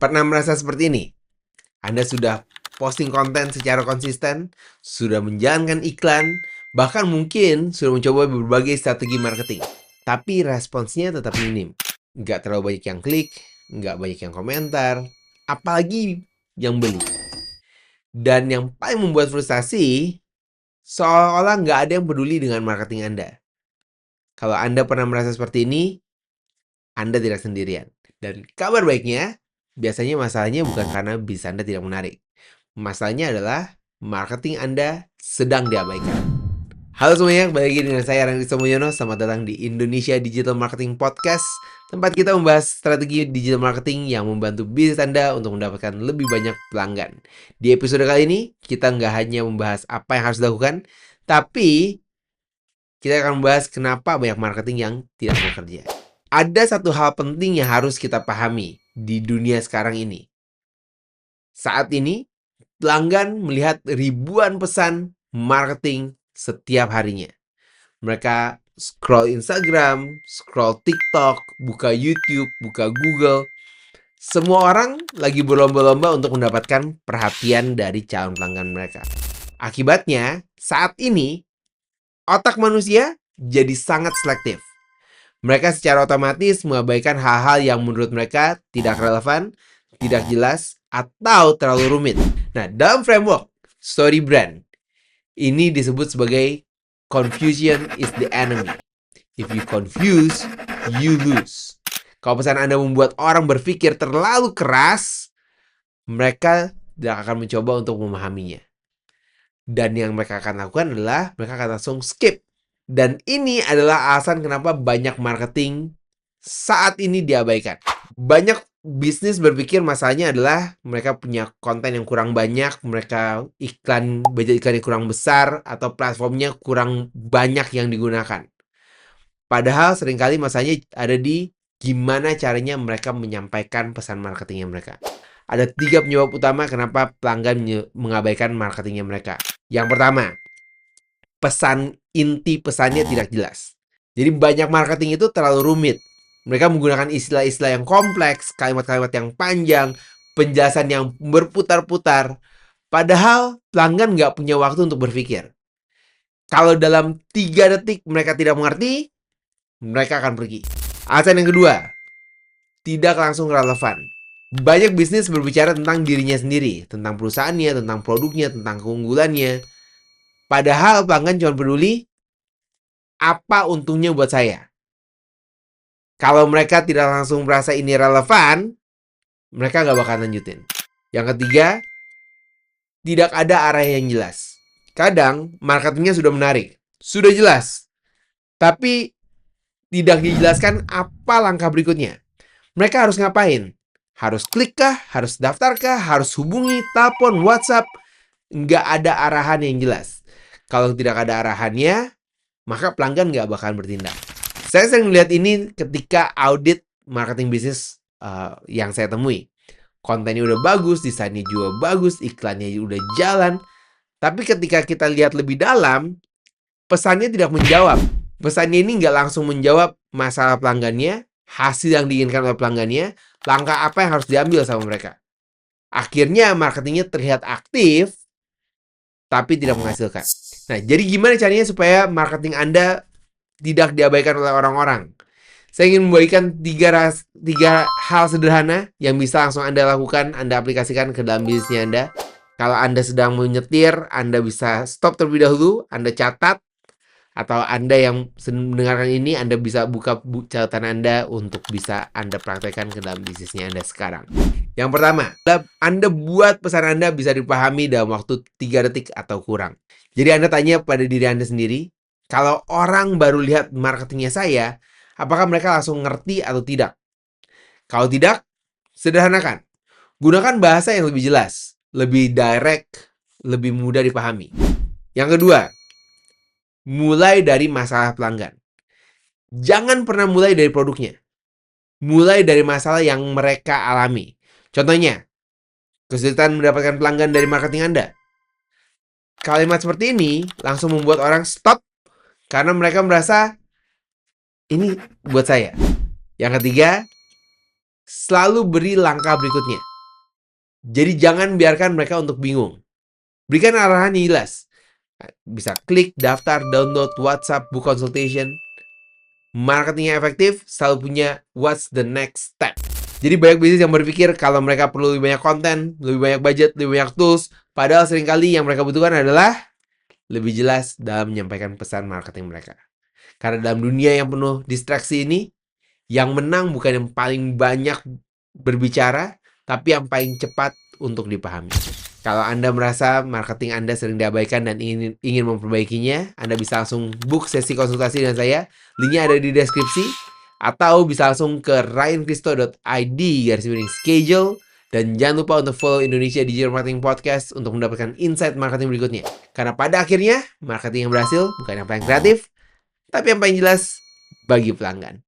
Pernah merasa seperti ini? Anda sudah posting konten secara konsisten, sudah menjalankan iklan, bahkan mungkin sudah mencoba berbagai strategi marketing. Tapi responsnya tetap minim. Nggak terlalu banyak yang klik, nggak banyak yang komentar, apalagi yang beli. Dan yang paling membuat frustasi, seolah-olah nggak ada yang peduli dengan marketing Anda. Kalau Anda pernah merasa seperti ini, Anda tidak sendirian. Dan kabar baiknya, biasanya masalahnya bukan karena bisnis Anda tidak menarik. Masalahnya adalah marketing Anda sedang diabaikan. Halo semuanya, kembali lagi dengan saya Randy Somoyono. Selamat datang di Indonesia Digital Marketing Podcast, tempat kita membahas strategi digital marketing yang membantu bisnis Anda untuk mendapatkan lebih banyak pelanggan. Di episode kali ini, kita nggak hanya membahas apa yang harus dilakukan, tapi kita akan membahas kenapa banyak marketing yang tidak bekerja. Ada satu hal penting yang harus kita pahami di dunia sekarang ini. Saat ini, pelanggan melihat ribuan pesan marketing setiap harinya. Mereka scroll Instagram, scroll TikTok, buka YouTube, buka Google. Semua orang lagi berlomba-lomba untuk mendapatkan perhatian dari calon pelanggan mereka. Akibatnya, saat ini, otak manusia jadi sangat selektif. Mereka secara otomatis mengabaikan hal-hal yang menurut mereka tidak relevan, tidak jelas, atau terlalu rumit. Nah, dalam framework Story Brand, ini disebut sebagai confusion is the enemy. If you confuse, you lose. Kalau pesan Anda membuat orang berpikir terlalu keras, mereka tidak akan mencoba untuk memahaminya. Dan yang mereka akan lakukan adalah mereka akan langsung skip. Dan ini adalah alasan kenapa banyak marketing saat ini diabaikan. Banyak bisnis berpikir masalahnya adalah mereka punya konten yang kurang banyak, mereka budget iklan yang kurang besar, atau platformnya kurang banyak yang digunakan. Padahal seringkali masalahnya ada di gimana caranya mereka menyampaikan pesan marketingnya mereka. Ada 3 penyebab utama kenapa pelanggan mengabaikan marketingnya mereka. Yang pertama, inti pesannya tidak jelas. Jadi banyak marketing itu terlalu rumit. Mereka menggunakan istilah-istilah yang kompleks, kalimat-kalimat yang panjang, penjelasan yang berputar-putar. Padahal pelanggan nggak punya waktu untuk berpikir. Kalau dalam 3 detik mereka tidak mengerti, mereka akan pergi. Alasan yang kedua, tidak langsung relevan. Banyak bisnis berbicara tentang dirinya sendiri, tentang perusahaannya, tentang produknya, tentang keunggulannya. Padahal pelanggan cuma peduli apa untungnya buat saya. Kalau mereka tidak langsung merasa ini relevan, mereka nggak bakal lanjutin. Yang ketiga, tidak ada arah yang jelas. Kadang marketingnya sudah menarik, sudah jelas, tapi tidak dijelaskan apa langkah berikutnya. Mereka harus ngapain? Harus klik kah? Harus daftar kah? Harus hubungi, telepon, WhatsApp? Nggak ada arahan yang jelas. Kalau tidak ada arahannya, maka pelanggan nggak bakalan bertindak. Saya sering melihat ini ketika audit marketing bisnis yang saya temui. Kontennya udah bagus, desainnya juga bagus, iklannya udah jalan. Tapi ketika kita lihat lebih dalam, pesannya tidak menjawab. Pesannya ini nggak langsung menjawab masalah pelanggannya, hasil yang diinginkan oleh pelanggannya, langkah apa yang harus diambil sama mereka. Akhirnya marketingnya terlihat aktif, tapi tidak menghasilkan. Nah, jadi gimana caranya supaya marketing Anda tidak diabaikan oleh orang-orang? Saya ingin membagikan 3 hal sederhana yang bisa langsung Anda lakukan, Anda aplikasikan ke dalam bisnisnya Anda. Kalau Anda sedang menyetir, Anda bisa stop terlebih dahulu, Anda catat. Atau Anda yang mendengarkan ini, Anda bisa buka catatan Anda untuk bisa Anda praktekkan ke dalam bisnisnya Anda sekarang. Yang pertama, Anda buat pesan Anda bisa dipahami dalam waktu 3 detik atau kurang. Jadi Anda tanya pada diri Anda sendiri, kalau orang baru lihat marketingnya saya, apakah mereka langsung ngerti atau tidak? Kalau tidak, sederhanakan. Gunakan bahasa yang lebih jelas, lebih direct, lebih mudah dipahami. Yang kedua, mulai dari masalah pelanggan. Jangan pernah mulai dari produknya. Mulai dari masalah yang mereka alami. Contohnya, kesulitan mendapatkan pelanggan dari marketing Anda. Kalimat seperti ini langsung membuat orang stop karena mereka merasa ini buat saya. Yang ketiga, selalu beri langkah berikutnya. Jadi jangan biarkan mereka untuk bingung. Berikan arahan yang jelas. Bisa klik, daftar, download, WhatsApp, book consultation. Marketing yang efektif selalu punya what's the next step. Jadi banyak bisnis yang berpikir kalau mereka perlu lebih banyak konten, lebih banyak budget, lebih banyak tools. Padahal seringkali yang mereka butuhkan adalah lebih jelas dalam menyampaikan pesan marketing mereka. Karena dalam dunia yang penuh distraksi ini, yang menang bukan yang paling banyak berbicara, tapi yang paling cepat untuk dipahami. Kalau Anda merasa marketing Anda sering diabaikan dan ingin memperbaikinya, Anda bisa langsung book sesi konsultasi dengan saya. Linknya ada di deskripsi. Atau bisa langsung ke ryankristo.id/schedule. Dan jangan lupa untuk follow Indonesia Digital Marketing Podcast untuk mendapatkan insight marketing berikutnya. Karena pada akhirnya, marketing yang berhasil bukan yang paling kreatif, tapi yang paling jelas bagi pelanggan.